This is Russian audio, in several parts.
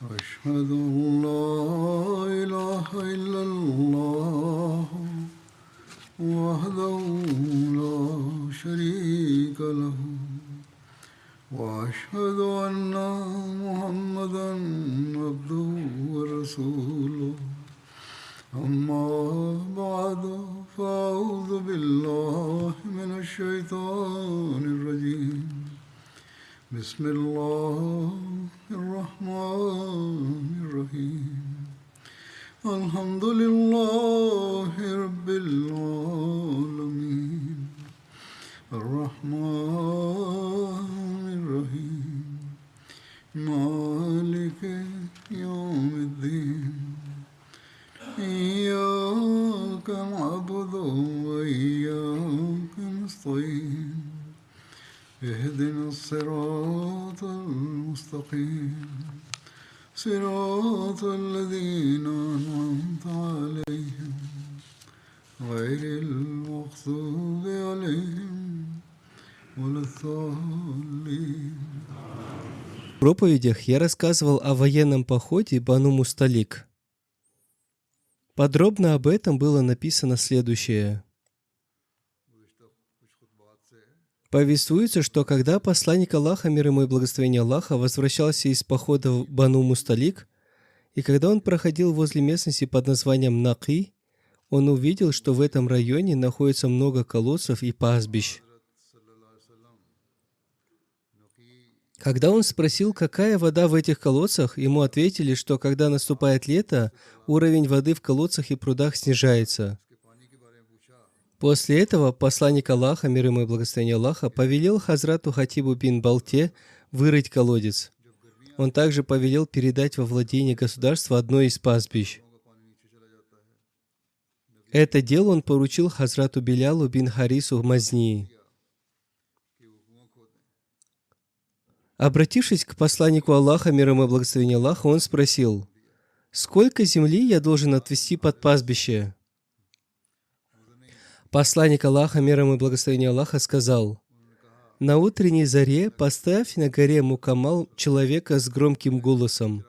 أشهد أن لا إله إلا الله وحده لا شريك له وأشهد أن محمدا عبده ورسوله أما بعد فأعوذ بالله من الشيطان الرجيم بسم الله الرحمن الرحيم الحمد لله رب العالمين الرحمن الرحيم مالك يوم الدين إياك نعبد وإياك نستعين اهدنا الصراط المستقيم صراط الذين أنعمت عليهم غير المغضوب عليهم ولا الضالين. В проповедях я рассказывал о военном походе Бану Мусталик. Подробно об этом было написано следующее. Повествуется, что когда посланник Аллаха, мир ему и благословение Аллаха, возвращался из похода в Бану Мусталик, и когда он проходил возле местности под названием Наки, он увидел, что в этом районе находится много колодцев и пастбищ. Когда он спросил, какая вода в этих колодцах, ему ответили, что когда наступает лето, уровень воды в колодцах и прудах снижается. После этого посланник Аллаха, мир ему и благословение Аллаха, повелел Хазрату Хатибу бин Балте вырыть колодец. Он также повелел передать во владение государства одно из пастбищ. Это дело он поручил Хазрату Билялу бин Харису Мазнии. Обратившись к посланнику Аллаха, мир ему и благословение Аллаха, он спросил: «Сколько земли я должен отвести под пастбище?» Посланник Аллаха, мир ему и благословение Аллаха, сказал: «На утренней заре поставь на горе Мукамал человека с громким голосом.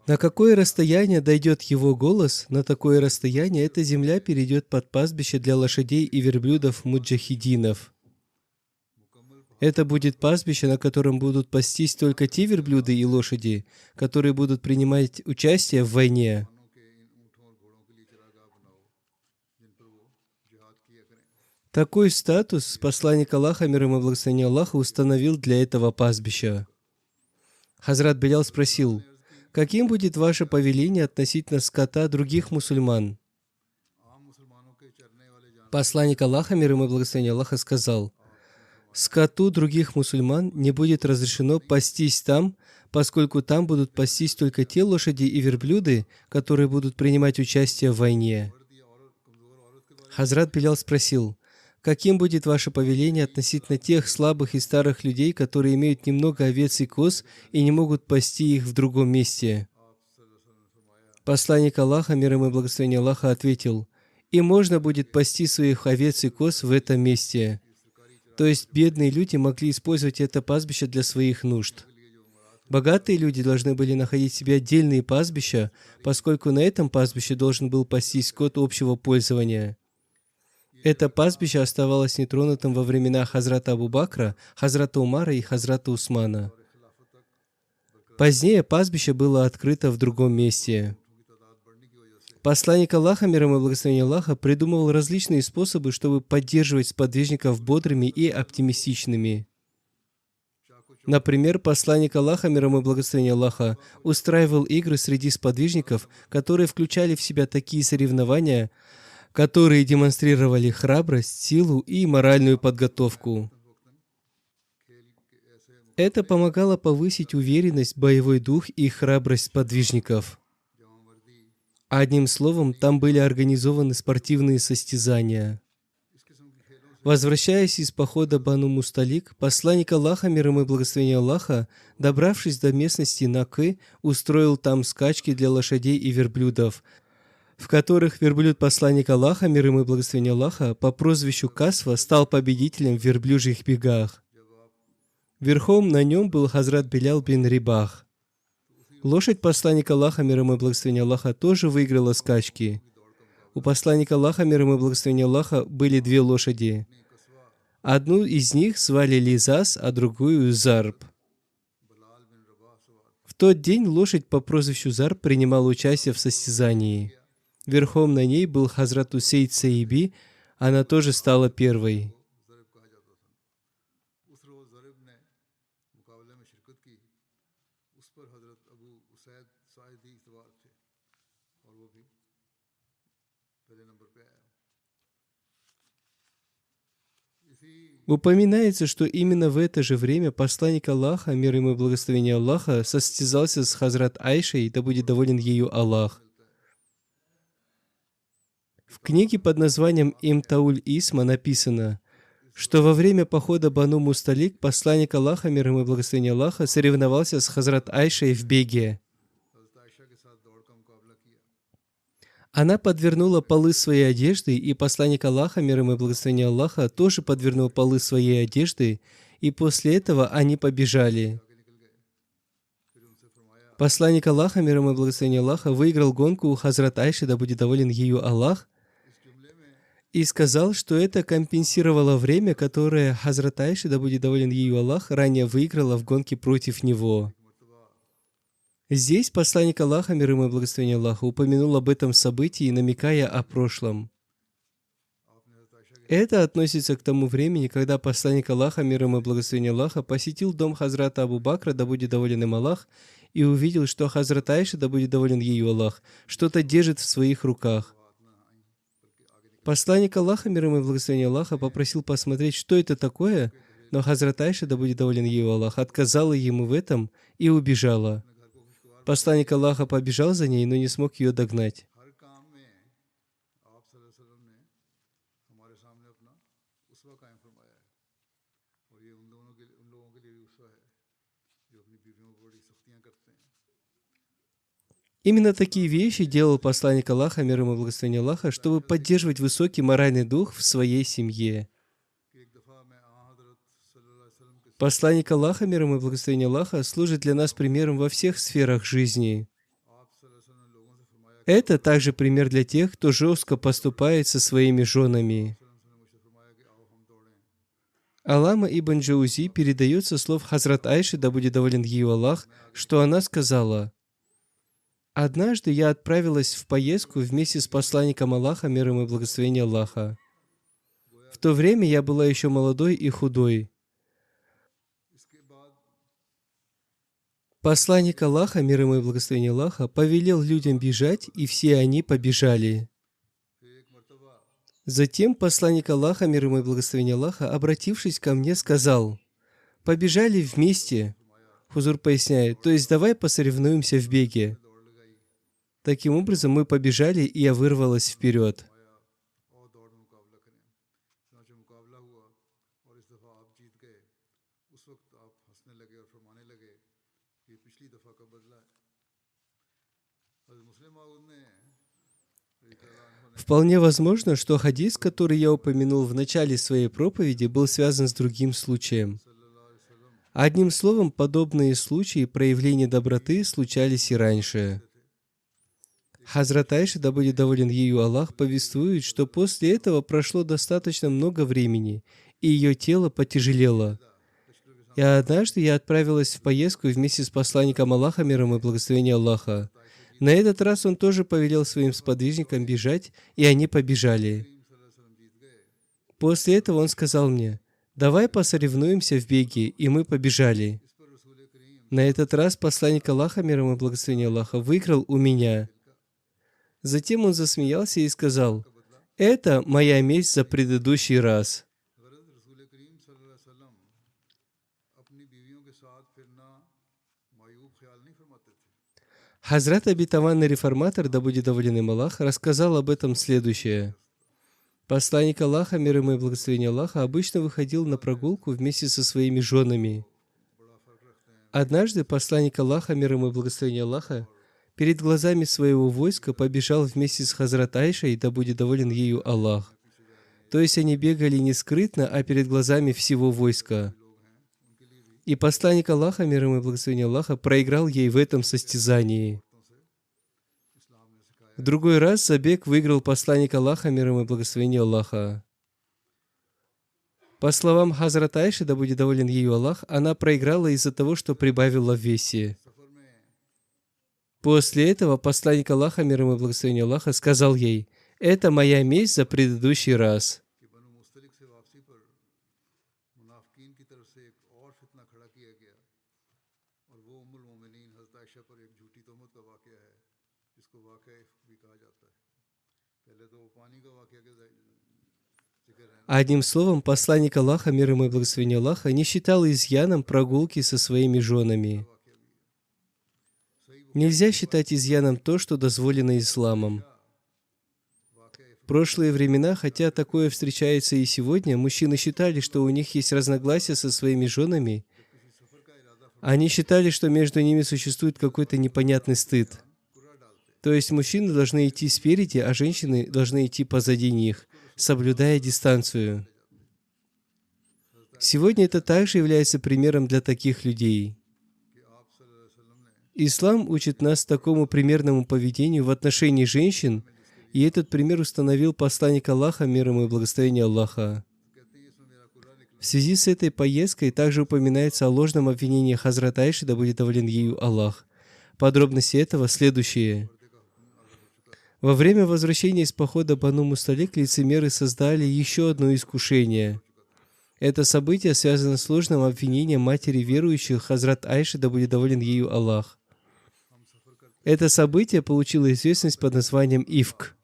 На какое расстояние дойдет его голос, на такое расстояние эта земля перейдет под пастбище для лошадей и верблюдов муджахидинов. Это будет пастбище, на котором будут пастись только те верблюды и лошади, которые будут принимать участие в войне». Такой статус посланник Аллаха, мир ему и благословение Аллаха, установил для этого пастбища. Хазрат Билял спросил: «Каким будет ваше повеление относительно скота других мусульман?» Посланник Аллаха, мир ему и благословение Аллаха, сказал: «Скоту других мусульман не будет разрешено пастись там, поскольку там будут пастись только те лошади и верблюды, которые будут принимать участие в войне». Хазрат Билял спросил: «Каким будет ваше повеление относительно тех слабых и старых людей, которые имеют немного овец и коз и не могут пасти их в другом месте?» Посланник Аллаха, мир ему и благословение Аллаха, ответил: «И можно будет пасти своих овец и коз в этом месте». То есть бедные люди могли использовать это пастбище для своих нужд. Богатые люди должны были находить себе отдельные пастбища, поскольку на этом пастбище должен был пастись скот общего пользования. Это пастбище оставалось нетронутым во времена Хазрата Абу Бакра, Хазрата Умара и Хазрата Усмана. Позднее пастбище было открыто в другом месте. Посланник Аллаха, мир ему и благословение Аллаха, придумывал различные способы, чтобы поддерживать сподвижников бодрыми и оптимистичными. Например, посланник Аллаха, мир ему и благословение Аллаха, устраивал игры среди сподвижников, которые включали в себя такие соревнования, которые демонстрировали храбрость, силу и моральную подготовку. Это помогало повысить уверенность, боевой дух и храбрость сподвижников. Одним словом, там были организованы спортивные состязания. Возвращаясь из похода Бану Мусталик, посланник Аллаха, мир ему и благословение Аллаха, добравшись до местности Накы, устроил там скачки для лошадей и верблюдов, в которых верблюд-посланник Аллаха, мир ему и благословение Аллаха, по прозвищу Касва стал победителем в верблюжьих бегах. Верхом на нем был Хазрат Билял бин Рибах. Лошадь посланника Аллаха, мир ему и благословения Аллаха, тоже выиграла скачки. У посланника Аллаха, мир ему и благословения Аллаха, были две лошади. Одну из них звали Лизас, а другую Зарб. В тот день лошадь по прозвищу Зарб принимала участие в состязании. Верхом на ней был Хазрат Усейд Саиби, она тоже стала первой. Упоминается, что именно в это же время посланник Аллаха, мир ему и благословение Аллаха, состязался с Хазрат Айшей, да будет доволен ею Аллах. В книге под названием «Имтауль Исма» написано, что во время похода Бану Мусталик посланник Аллаха, мир ему и благословение Аллаха, соревновался с Хазрат Айшей в беге. Она подвернула полы своей одежды, и посланник Аллаха, мир ему и благословение Аллаха, тоже подвернул полы своей одежды, и после этого они побежали. Посланник Аллаха, мир ему и благословение Аллаха, выиграл гонку у Хазрат Айши, да будет доволен ею Аллах, и сказал, что это компенсировало время, которое Хазрат Айши, да будет доволен ею Аллах, ранее выиграла в гонке против него. Здесь посланник Аллаха, мир ему и благословение Аллаха, упомянул об этом событии, намекая о прошлом. Это относится к тому времени, когда посланник Аллаха, мир ему и благословение Аллаха, посетил дом Хазрата Абу Бакра, да будет доволен им Аллах, и увидел, что Хазрат Айша, да будет доволен ею Аллах, что-то держит в своих руках. Посланник Аллаха, мир ему и благословение Аллаха, попросил посмотреть, что это такое, но Хазрат Айша, да будет доволен ею Аллах, отказала ему в этом и убежала. Посланник Аллаха побежал за ней, но не смог ее догнать. Именно такие вещи делал посланник Аллаха, мир ему и благословение Аллаха, чтобы поддерживать высокий моральный дух в своей семье. Посланник Аллаха, мир ему и благословение Аллаха, служит для нас примером во всех сферах жизни. Это также пример для тех, кто жестко поступает со своими женами. Аллама ибн Джаузи передает со слов Хазрат Айши, да будет доволен ею Аллах, что она сказала: «Однажды я отправилась в поездку вместе с посланником Аллаха, мир ему и благословение Аллаха. В то время я была еще молодой и худой. Посланник Аллаха, мир ему и благословение Аллаха, повелел людям бежать, и все они побежали. Затем посланник Аллаха, мир ему и благословение Аллаха, обратившись ко мне, сказал: побежали вместе». Хузур поясняет, то есть давай посоревнуемся в беге. Таким образом мы побежали, и я вырвалась вперед. Вполне возможно, что хадис, который я упомянул в начале своей проповеди, был связан с другим случаем. Одним словом, подобные случаи проявления доброты случались и раньше. Хазрат Айша, да будет доволен ею Аллах, повествует, что после этого прошло достаточно много времени, и ее тело потяжелело. И однажды я отправилась в поездку вместе с посланником Аллаха, мир ему и благословение Аллаха. На этот раз он тоже повелел своим сподвижникам бежать, и они побежали. После этого он сказал мне: давай посоревнуемся в беге, и мы побежали. На этот раз посланник Аллаха, мир ему и благословение Аллаха, выиграл у меня. Затем он засмеялся и сказал: это моя месть за предыдущий раз. Хазрат обетованный реформатор, да будет доволен им Аллах, рассказал об этом следующее. Посланник Аллаха, мир ему и благословение Аллаха, обычно выходил на прогулку вместе со своими женами. Однажды посланник Аллаха, мир ему и благословение Аллаха, перед глазами своего войска побежал вместе с Хазрат Айшей, да будет доволен ею Аллах. То есть они бегали не скрытно, а перед глазами всего войска. И посланник Аллаха, мир ему и благословение Аллаха, проиграл ей в этом состязании. В другой раз забег выиграл посланник Аллаха, мир ему и благословение Аллаха. По словам Хазрат Айши, да будет доволен ею Аллах, она проиграла из-за того, что прибавила в весе. После этого посланник Аллаха, мир ему и благословение Аллаха, сказал ей: «Это моя месть за предыдущий раз». Одним словом, посланник Аллаха, мир ему и благословение Аллаха, не считал изъяном прогулки со своими женами. Нельзя считать изъяном то, что дозволено исламом. В прошлые времена, хотя такое встречается и сегодня, мужчины считали, что у них есть разногласия со своими женами. Они считали, что между ними существует какой-то непонятный стыд. То есть мужчины должны идти спереди, а женщины должны идти позади них, соблюдая дистанцию. Сегодня это также является примером для таких людей. Ислам учит нас такому примерному поведению в отношении женщин, и этот пример установил посланник Аллаха, мир ему и благословение Аллаха. В связи с этой поездкой также упоминается о ложном обвинении Хазрат Айши, да будет доволен ею Аллах. Подробности этого следующие. Во время возвращения из похода Бану Мусталик лицемеры создали еще одно искушение. Это событие связано с ложным обвинением матери верующих Хазрат Айши, да будет доволен ею Аллах. Это событие получило известность под названием Ифк.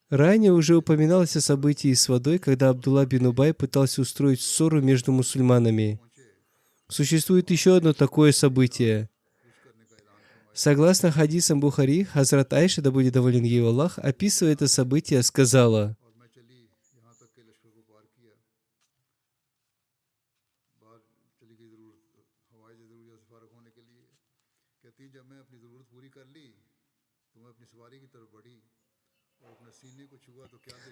Ранее уже упоминалось о событии с водой, когда Абдулла бин Убай пытался устроить ссору между мусульманами. Существует еще одно такое событие. Согласно хадисам Бухари, Хазрат Айша, да будет доволен ею Аллах, описывая это событие, сказала: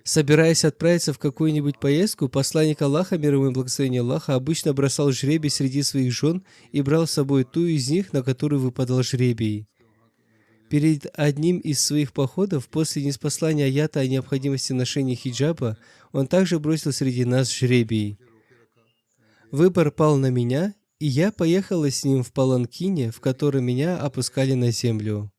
собираясь отправиться в какую-нибудь поездку, посланник Аллаха, мир ему и благословение Аллаха, обычно бросал жребий среди своих жен и брал с собой ту из них, на которую выпадал жребий. Перед одним из своих походов, после ниспослания аята о необходимости ношения хиджаба, он также бросил среди нас жребий. Выбор пал на меня, и я поехала с ним в паланкине, в котором меня опускали на землю.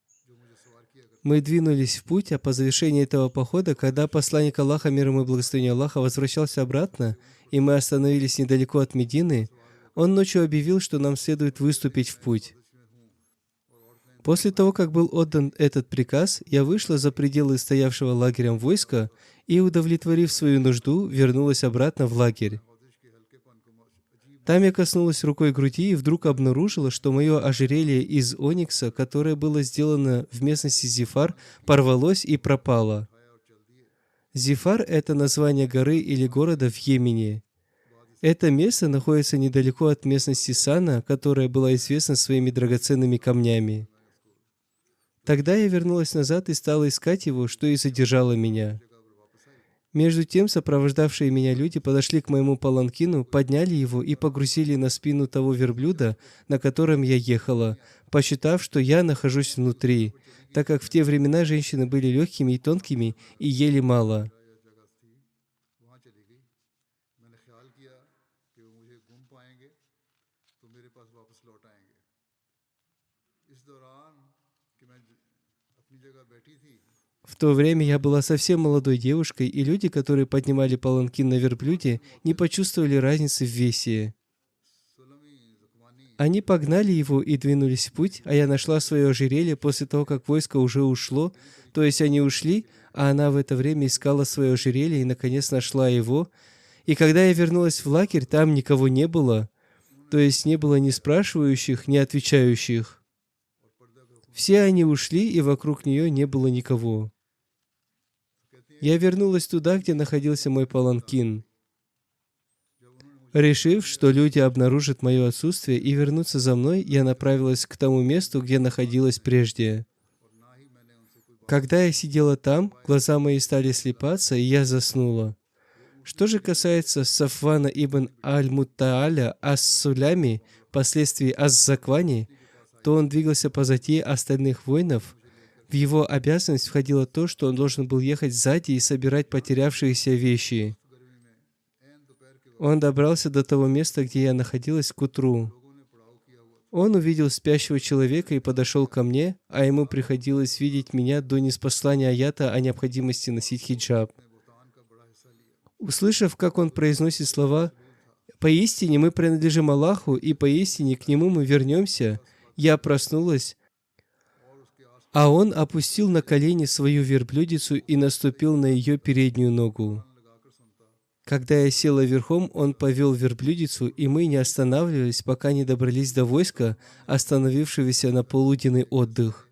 Мы двинулись в путь, а по завершении этого похода, когда посланник Аллаха, мир ему и благословение Аллаха, возвращался обратно, и мы остановились недалеко от Медины, он ночью объявил, что нам следует выступить в путь. После того, как был отдан этот приказ, я вышла за пределы стоявшего лагерем войска и, удовлетворив свою нужду, вернулась обратно в лагерь. Там я коснулась рукой груди и вдруг обнаружила, что мое ожерелье из оникса, которое было сделано в местности Зифар, порвалось и пропало. Зифар – это название горы или города в Йемене. Это место находится недалеко от местности Сана, которая была известна своими драгоценными камнями. Тогда я вернулась назад и стала искать его, что и задержало меня. Между тем, сопровождавшие меня люди подошли к моему паланкину, подняли его и погрузили на спину того верблюда, на котором я ехала, посчитав, что я нахожусь внутри, так как в те времена женщины были легкими и тонкими и ели мало. В то время я была совсем молодой девушкой, и люди, которые поднимали паланкин на верблюде, не почувствовали разницы в весе. Они погнали его и двинулись в путь, а я нашла свое ожерелье после того, как войско уже ушло, то есть они ушли, а она в это время искала свое ожерелье и, наконец, нашла его. И когда я вернулась в лагерь, там никого не было, то есть не было ни спрашивающих, ни отвечающих. Все они ушли, и вокруг нее не было никого. Я вернулась туда, где находился мой паланкин. Решив, что люди обнаружат мое отсутствие и вернутся за мной, я направилась к тому месту, где находилась прежде. Когда я сидела там, глаза мои стали слипаться, и я заснула. Что же касается Сафвана ибн Аль-Муттааля ас-Сулями, впоследствии ас-Заквани, то он двигался позади остальных воинов. В его обязанность входило то, что он должен был ехать сзади и собирать потерявшиеся вещи. Он добрался до того места, где я находилась, к утру. Он увидел спящего человека и подошел ко мне, а ему приходилось видеть меня до ниспослания аята о необходимости носить хиджаб. Услышав, как он произносит слова «Поистине мы принадлежим Аллаху, и поистине к Нему мы вернемся», я проснулась, а он опустил на колени свою верблюдицу и наступил на ее переднюю ногу. Когда я села верхом, он повел верблюдицу, и мы не останавливались, пока не добрались до войска, остановившегося на полуденный отдых.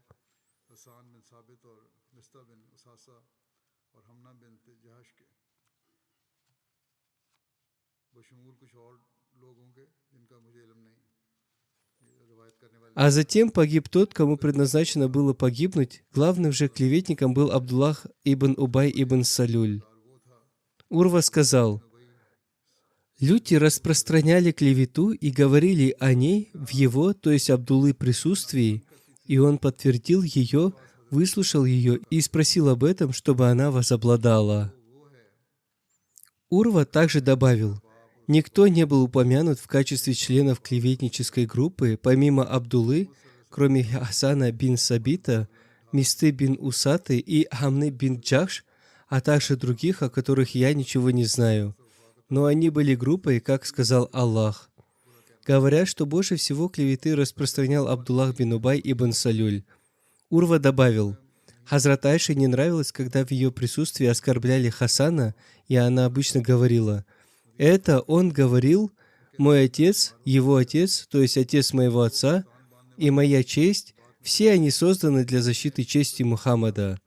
А затем погиб тот, кому предназначено было погибнуть. Главным же клеветником был Абдуллах ибн Убай ибн Салюль. Урва сказал: люди распространяли клевету и говорили о ней в его, то есть Абдуллы, присутствии, и он подтвердил ее, выслушал ее и спросил об этом, чтобы она возобладала. Урва также добавил: никто не был упомянут в качестве членов клеветнической группы, помимо Абдуллы, кроме Хасана бин Сабита, Мисты бин Усаты и Хамны бин Джахш, а также других, о которых я ничего не знаю. Но они были группой, как сказал Аллах. Говорят, что больше всего клеветы распространял Абдуллах бин Убай ибн Салюль. Урва добавил: Хазрат Айше не нравилось, когда в ее присутствии оскорбляли Хасана, и она обычно говорила: это он говорил, мой отец, его отец, то есть отец моего отца, и моя честь, все они созданы для защиты чести Мухаммада.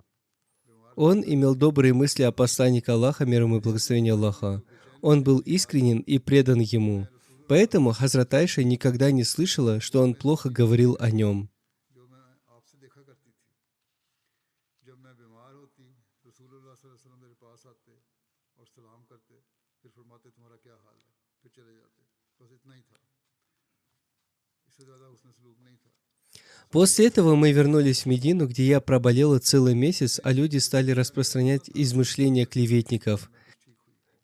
Он имел добрые мысли о посланнике Аллаха, мир ему и благословение Аллаха. Он был искренен и предан ему. Поэтому Хазрат Айша никогда не слышала, что он плохо говорил о нем. После этого мы вернулись в Медину, где я проболела целый месяц, а люди стали распространять измышления клеветников.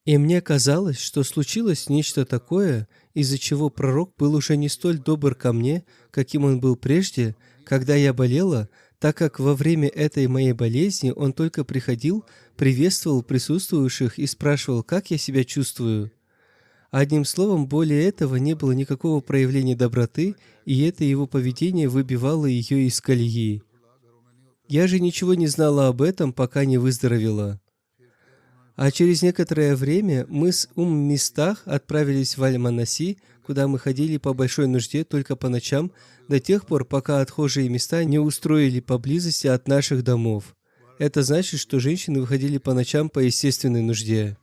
И мне казалось, что случилось нечто такое, из-за чего пророк был уже не столь добр ко мне, каким он был прежде, когда я болела, так как во время этой моей болезни он только приходил, приветствовал присутствующих и спрашивал, как я себя чувствую. Одним словом, более этого не было никакого проявления доброты, и это его поведение выбивало ее из колеи. Я же ничего не знала об этом, пока не выздоровела. А через некоторое время мы с Мистах отправились в Аль-Манаси, куда мы ходили по большой нужде только по ночам, до тех пор, пока отхожие места не устроили поблизости от наших домов. Это значит, что женщины выходили по ночам по естественной нужде.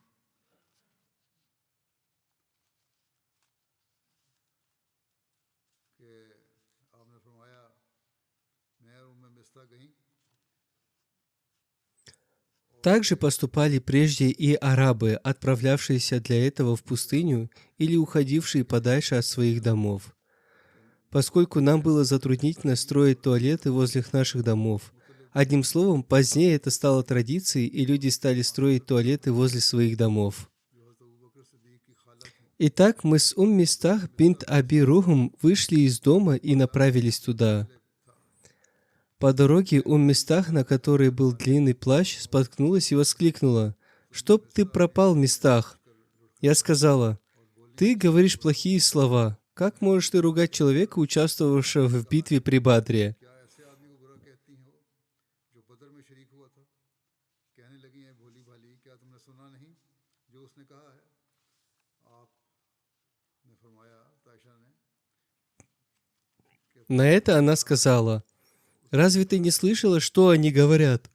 Также поступали прежде и арабы, отправлявшиеся для этого в пустыню или уходившие подальше от своих домов. Поскольку нам было затруднительно строить туалеты возле наших домов. Одним словом, позднее это стало традицией, и люди стали строить туалеты возле своих домов. Итак, мы с Мистах бинт Аби Рухм вышли из дома и направились туда. По дороге Мистах, на которой был длинный плащ, споткнулась и воскликнула: «Чтоб ты пропал, Мистах!» Я сказала: «Ты говоришь плохие слова. Как можешь ты ругать человека, участвовавшего в битве при Бадре?» На это она сказала: «Разве ты не слышала, что они говорят?»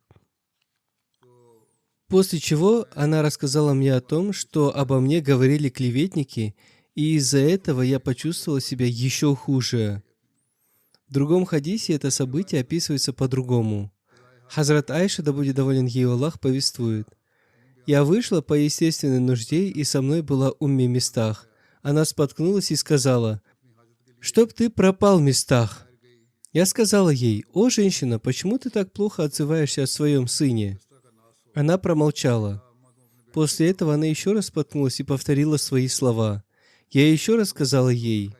После чего она рассказала мне о том, что обо мне говорили клеветники, и из-за этого я почувствовала себя еще хуже. В другом хадисе это событие описывается по-другому. Хазрат Айша, да будет доволен ею Аллах, повествует: Я вышла по естественной нужде, и со мной была Умми Мистах. Она споткнулась и сказала: «Чтоб ты пропал, Мистах!» Я сказала ей: «О, женщина, почему ты так плохо отзываешься о своем сыне?» Она промолчала. После этого она еще раз споткнулась и повторила свои слова. Я еще раз сказала ей: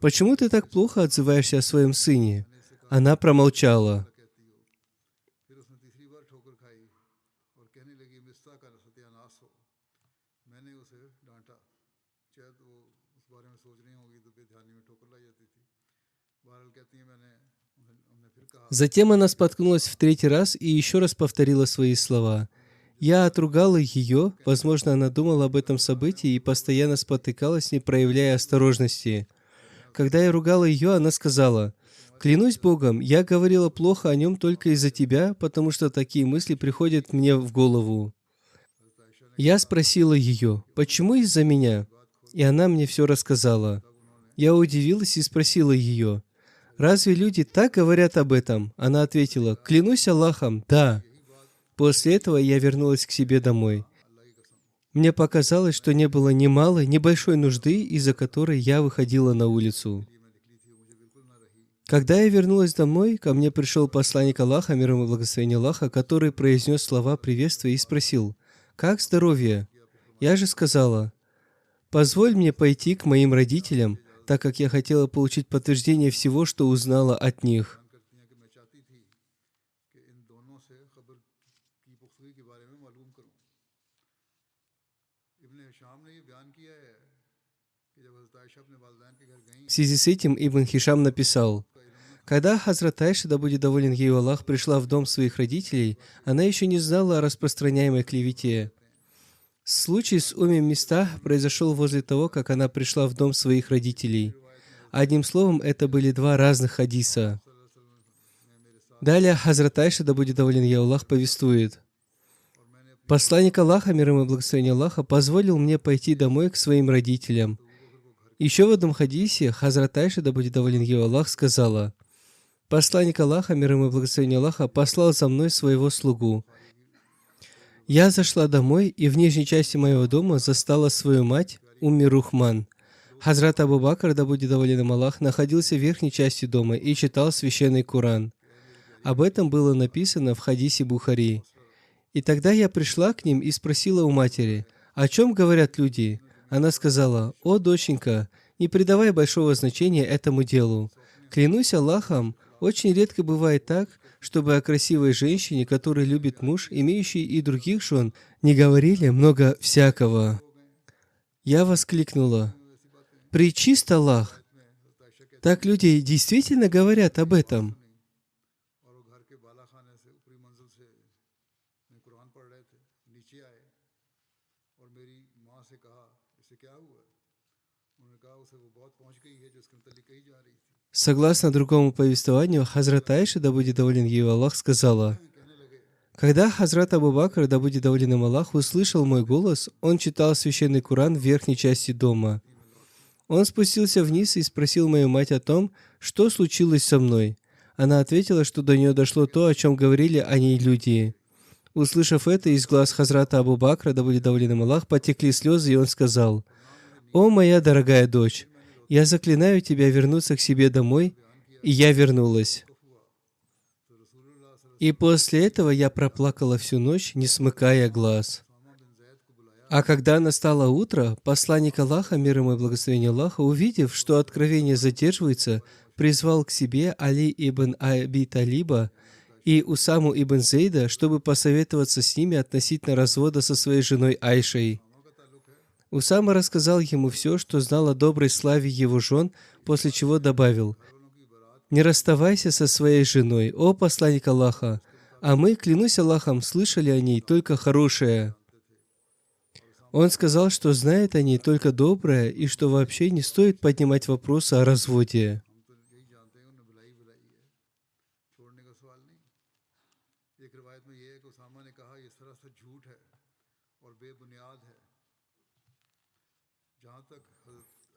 «Почему ты так плохо отзываешься о своем сыне?» Она промолчала. Затем она споткнулась в третий раз и еще раз повторила свои слова. Я отругала ее, возможно, она думала об этом событии и постоянно спотыкалась, не проявляя осторожности. Когда я ругала ее, она сказала: «Клянусь Богом, я говорила плохо о нем только из-за тебя, потому что такие мысли приходят мне в голову». Я спросила ее: «Почему из-за меня?» И она мне все рассказала. Я удивилась и спросила ее: «Разве люди так говорят об этом?» Она ответила: «Клянусь Аллахом, да». После этого я вернулась к себе домой. Мне показалось, что не было ни малой, ни большой нужды, из-за которой я выходила на улицу. Когда я вернулась домой, ко мне пришел посланник Аллаха, мир ему и благословение Аллаха, который произнес слова приветствия и спросил: «Как здоровье?» Я же сказала: «Позволь мне пойти к моим родителям, так как я хотела получить подтверждение всего, что узнала от них». В связи с этим Ибн Хишам написал: когда Хазрат Айша, да будет доволен ею Аллах, пришла в дом своих родителей, она еще не знала о распространяемой клевете. Случай с Умми Мистах произошел возле того, как она пришла в дом своих родителей. Одним словом, это были два разных хадиса. Далее Хазрат Айша, да будет доволен ею Аллах, повествует: посланник Аллаха, мир ему и благословение Аллаха, позволил мне пойти домой к своим родителям. Еще в одном хадисе Хазрат Айша, да будет доволен ею Аллах, сказала: посланник Аллаха, мир ему и благословение Аллаха, послал за мной своего слугу. Я зашла домой и в нижней части моего дома застала свою мать, Умми Рухман. Хазрат Абу Бакр, да будет доволен им Аллах, находился в верхней части дома и читал священный Коран. Об этом было написано в хадисе Бухари. И тогда я пришла к ним и спросила у матери: «О чем говорят люди?» Она сказала: «О, доченька, не придавай большого значения этому делу. Клянусь Аллахом, очень редко бывает так, чтобы о красивой женщине, которую любит муж, имеющий и других жен, не говорили много всякого». Я воскликнула: «Пречист Аллах! Так люди действительно говорят об этом?» Согласно другому повествованию, Хазрат Айша, да будет доволен ею Аллах, сказала: когда Хазрат Абу Бакр, да будет доволен им Аллах, услышал мой голос, он читал священный Коран в верхней части дома. Он спустился вниз и спросил мою мать о том, что случилось со мной. Она ответила, что до нее дошло то, о чем говорили о ней люди. Услышав это, из глаз Хазрата Абу Бакра, да будет доволен им Аллах, потекли слезы, и он сказал: «О, моя дорогая дочь, я заклинаю тебя вернуться к себе домой», и я вернулась. И после этого я проплакала всю ночь, не смыкая глаз. А когда настало утро, посланник Аллаха, мир ему и благословение Аллаха, увидев, что откровение задерживается, призвал к себе Али ибн Аби Талиба и Усаму ибн Зейда, чтобы посоветоваться с ними относительно развода со своей женой Айшей. Усама рассказал ему все, что знал о доброй славе его жен, после чего добавил: «Не расставайся со своей женой, о посланник Аллаха, а мы, клянусь Аллахом, слышали о ней только хорошее». Он сказал, что знает о ней только доброе и что вообще не стоит поднимать вопросы о разводе.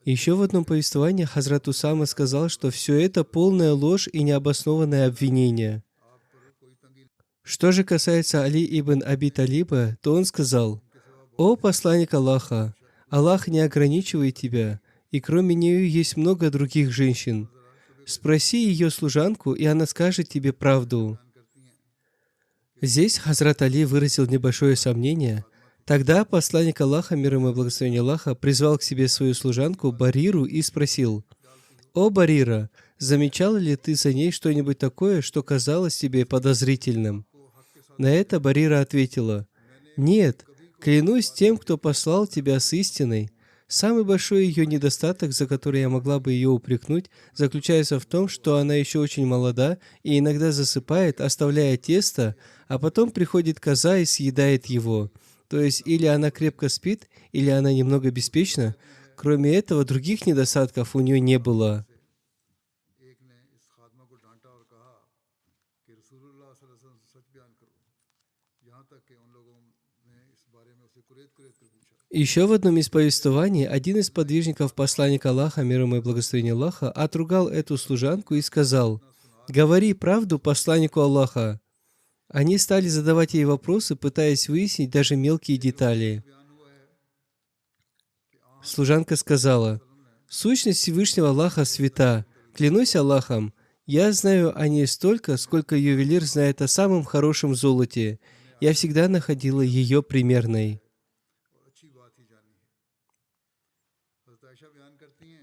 Еще в одном повествовании Хазрат Усама сказал, что все это полная ложь и необоснованное обвинение. Что же касается Али ибн Аби Талиба, то он сказал: «О посланник Аллаха, Аллах не ограничивает тебя, и кроме нее есть много других женщин. Спроси ее служанку, и она скажет тебе правду». Здесь Хазрат Али выразил небольшое сомнение. Тогда посланник Аллаха, мир ему и благословение Аллаха, призвал к себе свою служанку Бариру и спросил: «О Барира, замечала ли ты за ней что-нибудь такое, что казалось тебе подозрительным?» На это Барира ответила: «Нет, клянусь тем, кто послал тебя с истиной. Самый большой ее недостаток, за который я могла бы ее упрекнуть, заключается в том, что она еще очень молода и иногда засыпает, оставляя тесто, а потом приходит коза и съедает его. То есть или она крепко спит, или она немного беспечна. Кроме этого, других недостатков у нее не было». Еще в одном из повествований один из подвижников посланника Аллаха, мир ему и благословение Аллаха, отругал эту служанку и сказал: «Говори правду посланнику Аллаха». Они стали задавать ей вопросы, пытаясь выяснить даже мелкие детали. Служанка сказала: «Сущность Всевышнего Аллаха свята. Клянусь Аллахом, я знаю о ней столько, сколько ювелир знает о самом хорошем золоте. Я всегда находила ее примерной».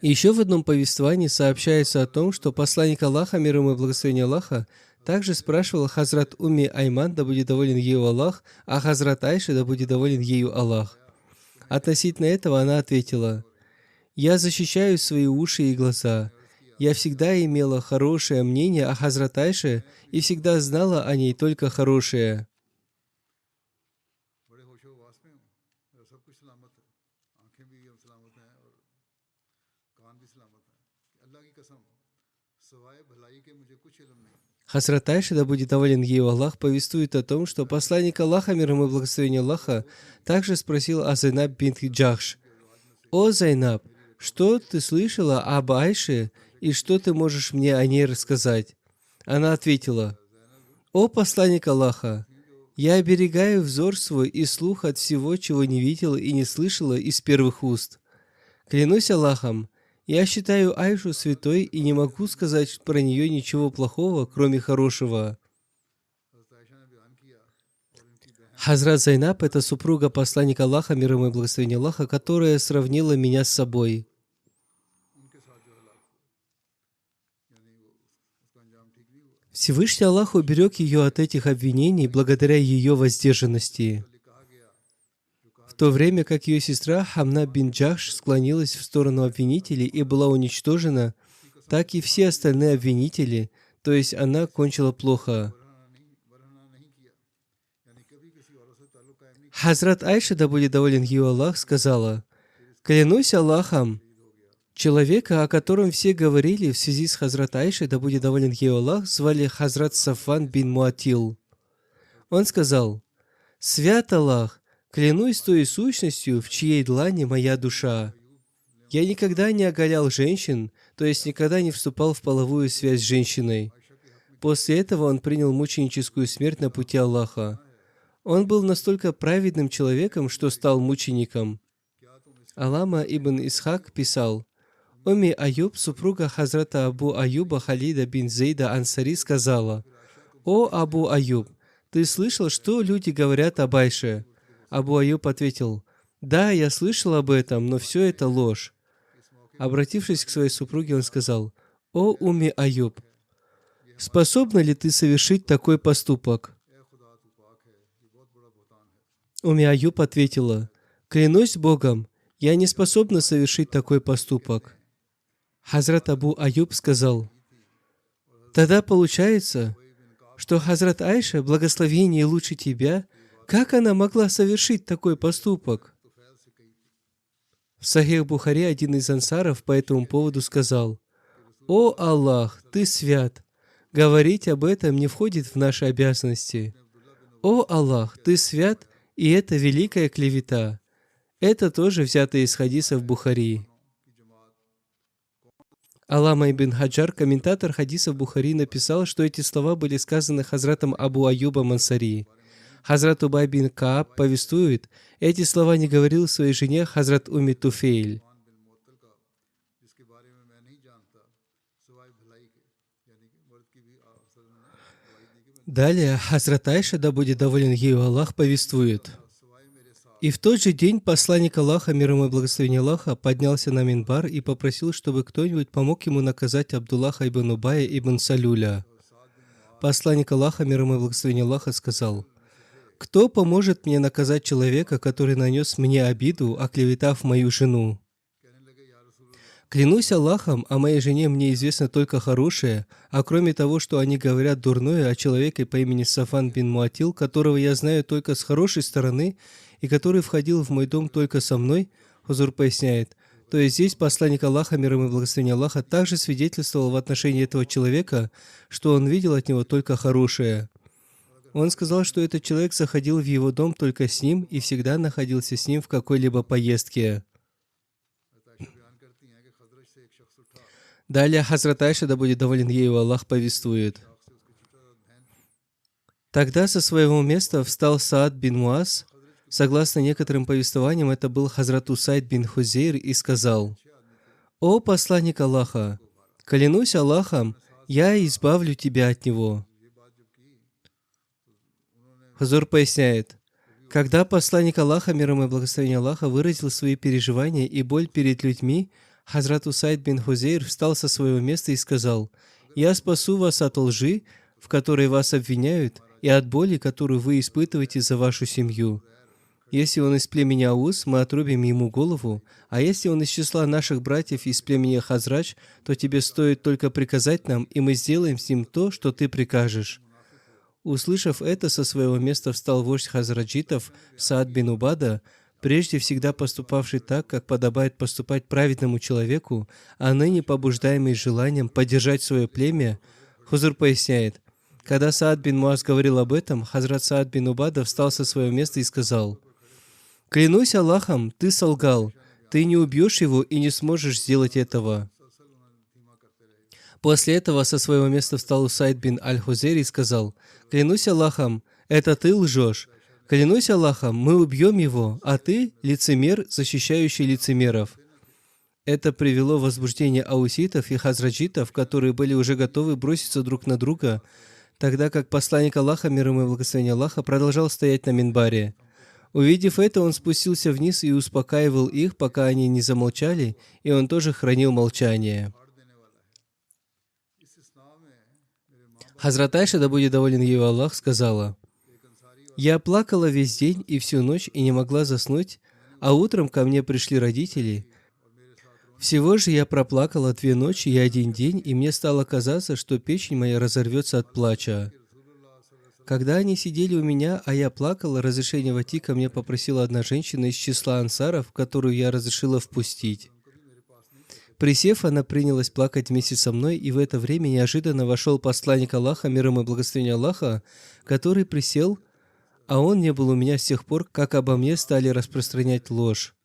Еще в одном повествовании сообщается о том, что посланник Аллаха, мир ему и благословение Аллаха, также спрашивал Хазрат Умми Айман, да будет доволен ею Аллах, а Хазрат Айши, да будет доволен ею Аллах. Относительно этого она ответила: «Я защищаю свои уши и глаза. Я всегда имела хорошее мнение о Хазрат Айше и всегда знала о ней только хорошее». Хазрат Айша, да будет доволен ею Аллах, повествует о том, что посланник Аллаха, мир ему и благословение Аллаха, также спросил о Зайнаб бинт Джахш: «О Зайнаб, что ты слышала об Айше и что ты можешь мне о ней рассказать?» Она ответила: «О посланник Аллаха, я оберегаю взор свой и слух от всего, чего не видела и не слышала из первых уст. Клянусь Аллахом, я считаю Айшу святой и не могу сказать про нее ничего плохого, кроме хорошего». Хазрат Зайнаб – это супруга посланника Аллаха, мир ему и благословение Аллаха, которая сравнила меня с собой. Всевышний Аллах уберег ее от этих обвинений благодаря ее воздержанности. В то время как ее сестра Хамна бин Джахш склонилась в сторону обвинителей и была уничтожена, так и все остальные обвинители, то есть она кончила плохо. Хазрат Айша, да будет доволен ею Аллах, сказала: «Клянусь Аллахом, человека, о котором все говорили в связи с Хазрат Айшей, да будет доволен ею Аллах, звали Хазрат Сафван бин Муатил. Он сказал: «Свят Аллах, клянусь той сущностью, в чьей длани моя душа. Я никогда не оголял женщин, то есть никогда не вступал в половую связь с женщиной». После этого он принял мученическую смерть на пути Аллаха. Он был настолько праведным человеком, что стал мучеником. Алама ибн Исхак писал: «Умми Аюб, супруга Хазрата Абу Аюба Халида бин Зейда Ансари, сказала: «О Абу Аюб, ты слышал, что люди говорят об Айше?» Абу Аюб ответил: «Да, я слышал об этом, но все это ложь». Обратившись к своей супруге, он сказал: «О Умми Аюб, способна ли ты совершить такой поступок?» Умми Аюб ответила: «Клянусь Богом, я не способна совершить такой поступок». Хазрат Абу Аюб сказал: «Тогда получается, что Хазрат Айша, благословение лучше тебя, как она могла совершить такой поступок?» В Сахих Бухари один из ансаров по этому поводу сказал: «О Аллах, ты свят! Говорить об этом не входит в наши обязанности. О Аллах, ты свят, и это великая клевета». Это тоже взято из хадисов Бухари. Алама ибн Хаджар, комментатор хадисов Бухари, написал, что эти слова были сказаны Хазратом Абу Аюба Мансари. Хазрат Убай бин Кааб повествует, эти слова не говорил своей жене Хазрат Умми Туфейль. Далее Хазрат Айша, да будет доволен ею Аллах, повествует. И в тот же день посланник Аллаха, мир ему и благословение Аллаха, поднялся на минбар и попросил, чтобы кто-нибудь помог ему наказать Абдуллаха ибн Убая ибн Салюля. Посланник Аллаха, мир ему и благословение Аллаха, сказал: «Кто поможет мне наказать человека, который нанес мне обиду, оклеветав мою жену? Клянусь Аллахом, о моей жене мне известно только хорошее, а кроме того, что они говорят дурное о человеке по имени Сафан бин Муатил, которого я знаю только с хорошей стороны и который входил в мой дом только со мной», Хузур поясняет, то есть здесь посланник Аллаха, мир ему и благословение Аллаха, также свидетельствовал в отношении этого человека, что он видел от него только хорошее. Он сказал, что этот человек заходил в его дом только с ним и всегда находился с ним в какой-либо поездке. Далее Хазрат Айша, да будет доволен ею Аллах, повествует. Тогда со своего места встал Саад бин Муаз. Согласно некоторым повествованиям, это был Хазрат Усайд бин Хузейр и сказал: «О посланник Аллаха, клянусь Аллахом, я избавлю тебя от него». Хузур поясняет, когда посланник Аллаха, мир ему и благословение Аллаха, выразил свои переживания и боль перед людьми, Хазрат Усайд бин Хузейр встал со своего места и сказал: «Я спасу вас от лжи, в которой вас обвиняют, и от боли, которую вы испытываете за вашу семью. Если он из племени Ауз, мы отрубим ему голову, а если он из числа наших братьев из племени Хазрадж, то тебе стоит только приказать нам, и мы сделаем с ним то, что ты прикажешь». Услышав это, со своего места встал вождь хазраджитов Саад бин Убада, прежде всегда поступавший так, как подобает поступать праведному человеку, а ныне побуждаемый желанием поддержать свое племя. Хузур поясняет, когда Саад бин Муаз говорил об этом, Хазрат Саад бин Убада встал со своего места и сказал: «Клянусь Аллахом, ты солгал, ты не убьешь его и не сможешь сделать этого». После этого со своего места встал Усайд бин Аль-Хузейр и сказал: «Клянусь Аллахом, это ты лжешь. Клянусь Аллахом, мы убьем его, а ты – лицемер, защищающий лицемеров». Это привело в возбуждение ауситов и хазраджитов, которые были уже готовы броситься друг на друга, тогда как посланник Аллаха, мир ему и благословение Аллаха, продолжал стоять на минбаре. Увидев это, он спустился вниз и успокаивал их, пока они не замолчали, и он тоже хранил молчание. Хазрат Айша, да будет доволен ею Аллах, сказала: «Я плакала весь день и всю ночь и не могла заснуть, а утром ко мне пришли родители. Всего же я проплакала 2 ночи и 1 день, и мне стало казаться, что печень моя разорвется от плача. Когда они сидели у меня, а я плакала, разрешение войти ко мне попросила одна женщина из числа ансаров, которую я разрешила впустить. Присев, она принялась плакать вместе со мной, и в это время неожиданно вошел посланник Аллаха, мир ему и благословение Аллаха, который присел, а он не был у меня с тех пор, как обо мне стали распространять ложь».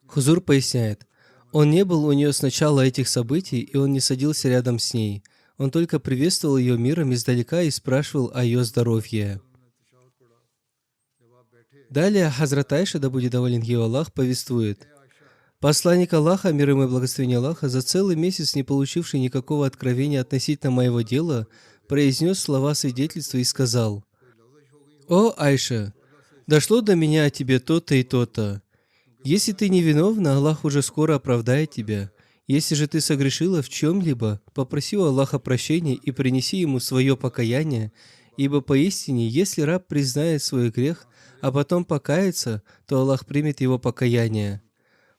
Хузур поясняет, он не был у нее с начала этих событий, и он не садился рядом с ней. Он только приветствовал ее миром издалека и спрашивал о ее здоровье. Далее Хазрат Айша, да будет доволен ею Аллах, повествует: «Посланник Аллаха, мир ему и благословение Аллаха, за целый месяц не получивший никакого откровения относительно моего дела, произнес слова свидетельства и сказал: «О, Айша, дошло до меня о тебе то-то и то-то. Если ты невиновна, Аллах уже скоро оправдает тебя. Если же ты согрешила в чем-либо, попроси у Аллаха прощения и принеси ему свое покаяние, ибо поистине, если раб признает свой грех, а потом покается, то Аллах примет его покаяние».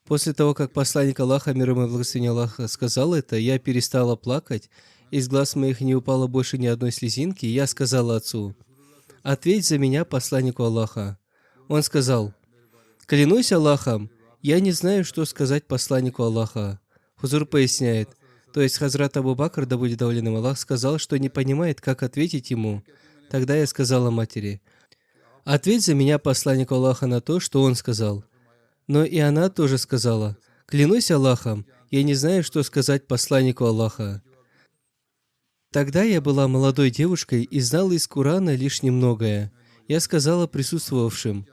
После того, как посланник Аллаха, мир ему и благословение Аллаха, сказал это, я перестала плакать, из глаз моих не упало больше ни одной слезинки, и я сказала отцу: «Ответь за меня посланнику Аллаха». Он сказал: «Клянусь Аллахом, я не знаю, что сказать посланнику Аллаха». Хузур поясняет, то есть Хазрат Абу Бакр, да будет доволен им Аллах, сказал, что не понимает, как ответить ему. Тогда я сказала матери: «Ответь за меня посланнику Аллаха на то, что он сказал». Но и она тоже сказала: «Клянусь Аллахом, я не знаю, что сказать посланнику Аллаха. Тогда я была молодой девушкой и знала из Корана лишь немногое. Я сказала присутствовавшим: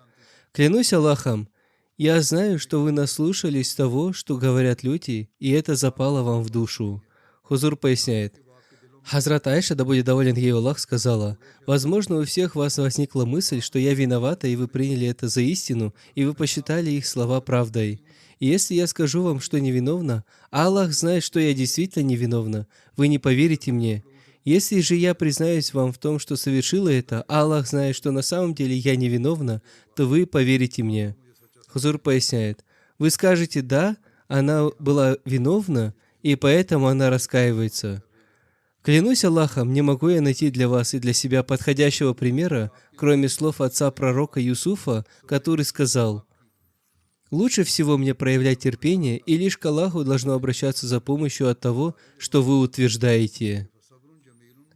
«Клянусь Аллахом, я знаю, что вы наслушались того, что говорят люди, и это запало вам в душу». Хузур поясняет: Хазрат Айша, да будет доволен ей Аллах, сказала: «Возможно, у всех вас возникла мысль, что я виновата, и вы приняли это за истину, и вы посчитали их слова правдой. И если я скажу вам, что невиновна, а Аллах знает, что я действительно невиновна, вы не поверите мне. Если же я признаюсь вам в том, что совершила это, а Аллах знает, что на самом деле я невиновна, то вы поверите мне». Хузур поясняет: «Вы скажете: да, она была виновна, и поэтому она раскаивается. Клянусь Аллахом, не могу я найти для вас и для себя подходящего примера, кроме слов отца пророка Юсуфа, который сказал: лучше всего мне проявлять терпение, и лишь к Аллаху должно обращаться за помощью от того, что вы утверждаете.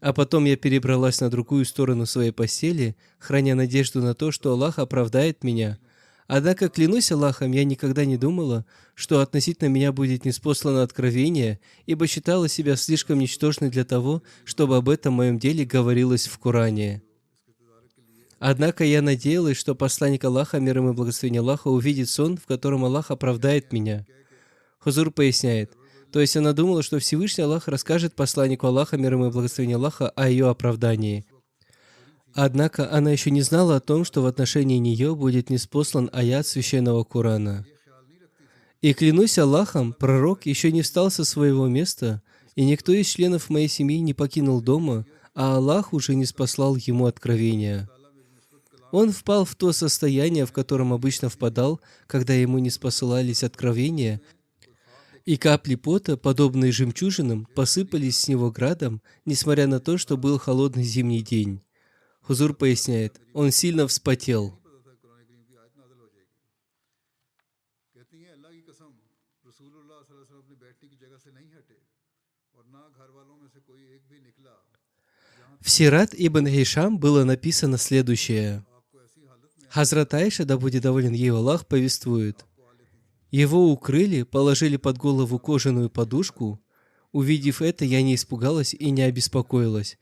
А потом я перебралась на другую сторону своей постели, храня надежду на то, что Аллах оправдает меня. Однако, клянусь Аллахом, я никогда не думала, что относительно меня будет ниспослано откровение, ибо считала себя слишком ничтожной для того, чтобы об этом моем деле говорилось в Коране. Однако я надеялась, что посланник Аллаха, мир ему и благословение Аллаха, увидит сон, в котором Аллах оправдает меня». Хузур поясняет: то есть она думала, что Всевышний Аллах расскажет посланнику Аллаха, мир ему и благословение Аллаха, о ее оправдании. Однако она еще не знала о том, что в отношении нее будет ниспослан аят священного Корана. «И клянусь Аллахом, пророк еще не встал со своего места, и никто из членов моей семьи не покинул дома, а Аллах уже не спаслал ему откровения. Он впал в то состояние, в котором обычно впадал, когда ему не спосылались откровения, и капли пота, подобные жемчужинам, посыпались с него градом, несмотря на то, что был холодный зимний день». Хузур поясняет: он сильно вспотел. В Сират ибн Хишам было написано следующее. Хазрат Айша, да будет доволен ей Аллах, повествует: его укрыли, положили под голову кожаную подушку. Увидев это, я не испугалась и не обеспокоилась.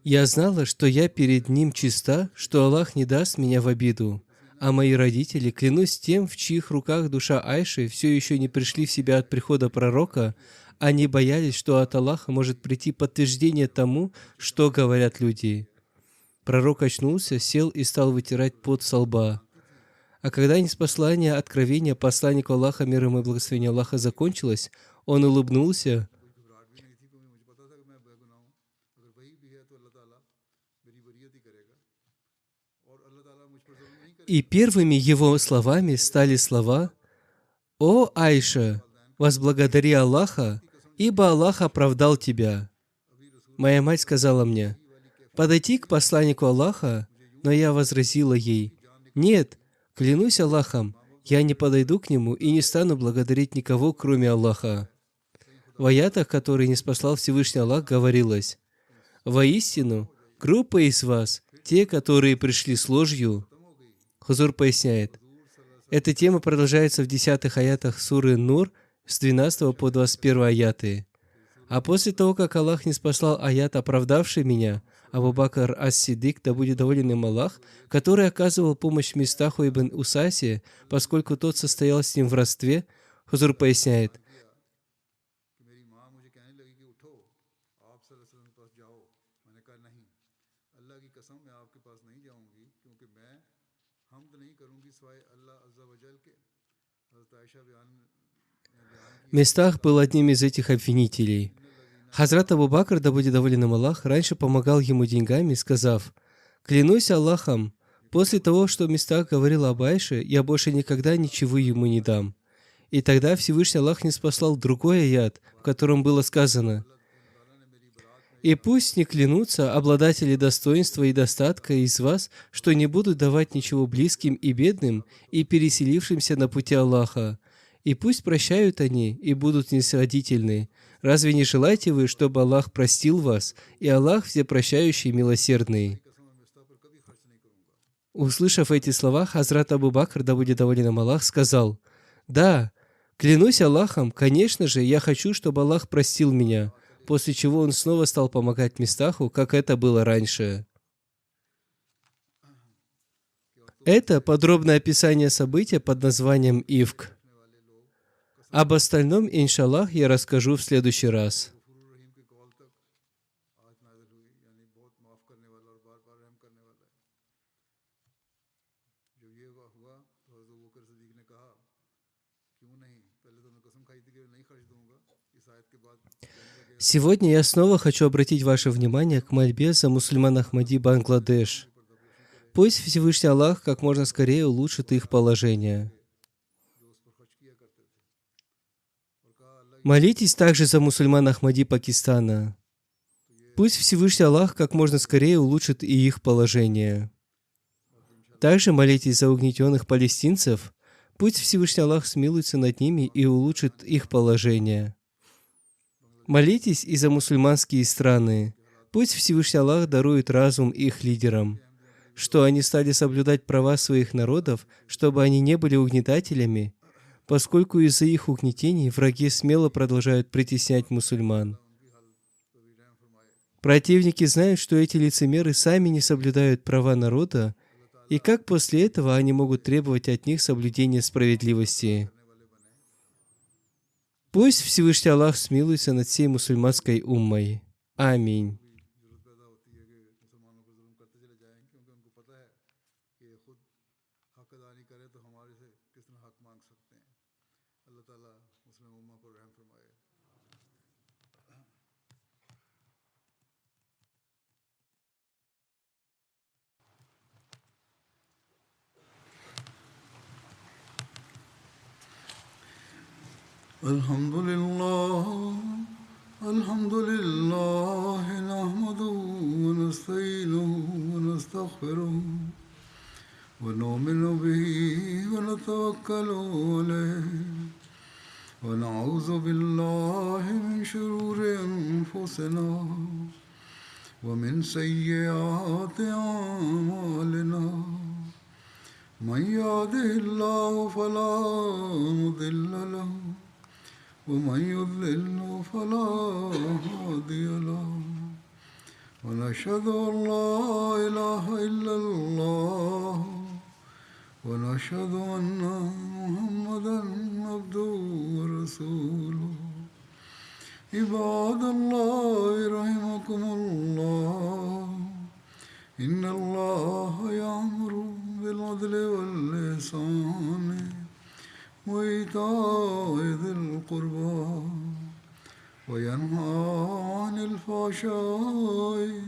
Я знала, что я перед ним чиста, что Аллах не даст меня в обиду. А мои родители, клянусь тем, в чьих руках душа Айши, все еще не пришли в себя от прихода пророка, они боялись, что от Аллаха может прийти подтверждение тому, что говорят люди. Пророк очнулся, сел и стал вытирать пот со лба. А когда ниспослание откровения посланнику Аллаха, мир ему и благословение Аллаха, закончилось, он улыбнулся и первыми его словами стали слова: «О Айша, возблагодари Аллаха, ибо Аллах оправдал тебя». Моя мать сказала мне: «Подойти к посланнику Аллаха», но я возразила ей: «Нет, клянусь Аллахом, я не подойду к нему и не стану благодарить никого, кроме Аллаха». В аятах, которые ниспослал Всевышний Аллах, говорилось: «Воистину, группа из вас, те, которые пришли с ложью». Хузур поясняет: эта тема продолжается в 10 аятах суры Нур с 12 по 21 аяты. А после того, как Аллах ниспослал аят, оправдавший меня, Абу Бакр ас-Сиддик, да будет доволен им Аллах, который оказывал помощь Мистаху ибн Усасе, поскольку тот состоял с ним в родстве, Хузур поясняет: Мистах был одним из этих обвинителей. Хазрат Абу Бакр, да будет доволен им Аллах, раньше помогал ему деньгами, сказав: «Клянусь Аллахом, после того, что Мистах говорил об Айше, я больше никогда ничего ему не дам». И тогда Всевышний Аллах ниспослал другой аят, в котором было сказано: «И пусть не клянутся обладатели достоинства и достатка из вас, что не будут давать ничего близким и бедным и переселившимся на пути Аллаха. И пусть прощают они и будут снисходительны. Разве не желаете вы, чтобы Аллах простил вас, и Аллах всепрощающий, милосердный?» Услышав эти слова, Хазрат Абу Бакр, да будет доволен им Аллах, сказал: «Да, Клянусь Аллахом, конечно же, я хочу, чтобы Аллах простил меня, после чего он снова стал помогать Мистаху, как это было раньше. Это подробное описание события под названием Ифк. Об остальном, иншаллах, я расскажу в следующий раз. Сегодня я снова хочу обратить ваше внимание к мольбе за мусульман Ахмади Бангладеш. Пусть Всевышний Аллах как можно скорее улучшит их положение. Молитесь также за мусульман Ахмади Пакистана. Пусть Всевышний Аллах как можно скорее улучшит и их положение. Также молитесь за угнетенных палестинцев. Пусть Всевышний Аллах смилуется над ними и улучшит их положение. Молитесь и за мусульманские страны. Пусть Всевышний Аллах дарует разум их лидерам, что они стали соблюдать права своих народов, чтобы они не были угнетателями, поскольку из-за их угнетений враги смело продолжают притеснять мусульман. Противники знают, что эти лицемеры сами не соблюдают права народа, и как после этого они могут требовать от них соблюдения справедливости. Пусть Всевышний Аллах смилуется над всей мусульманской уммой. Аминь. الحمد لله الحمد لله نحمده ونستعينه ونستغفره ونؤمن به ونتوكل عليه ونعوذ بالله من شرور أنفسنا ومن سيئات أعمالنا من يهده الله فلا مضل له ومن يضلل فلا هادي له ونشهد أن لا إله إلا الله ونشهد أن محمدا عبده ورسوله عباد الله رحمكم الله إن الله يأمر بالعدل والإحسان وإيتاء ذي القربى وينهى عن الفحشاء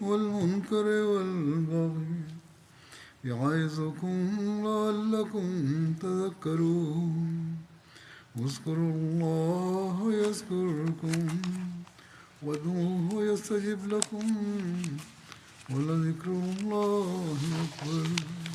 والمنكر والبغي يعظكم لعلكم تذكرون اذكروا الله يذكركم وادعوه يستجب لكم ولذكر الله أكبر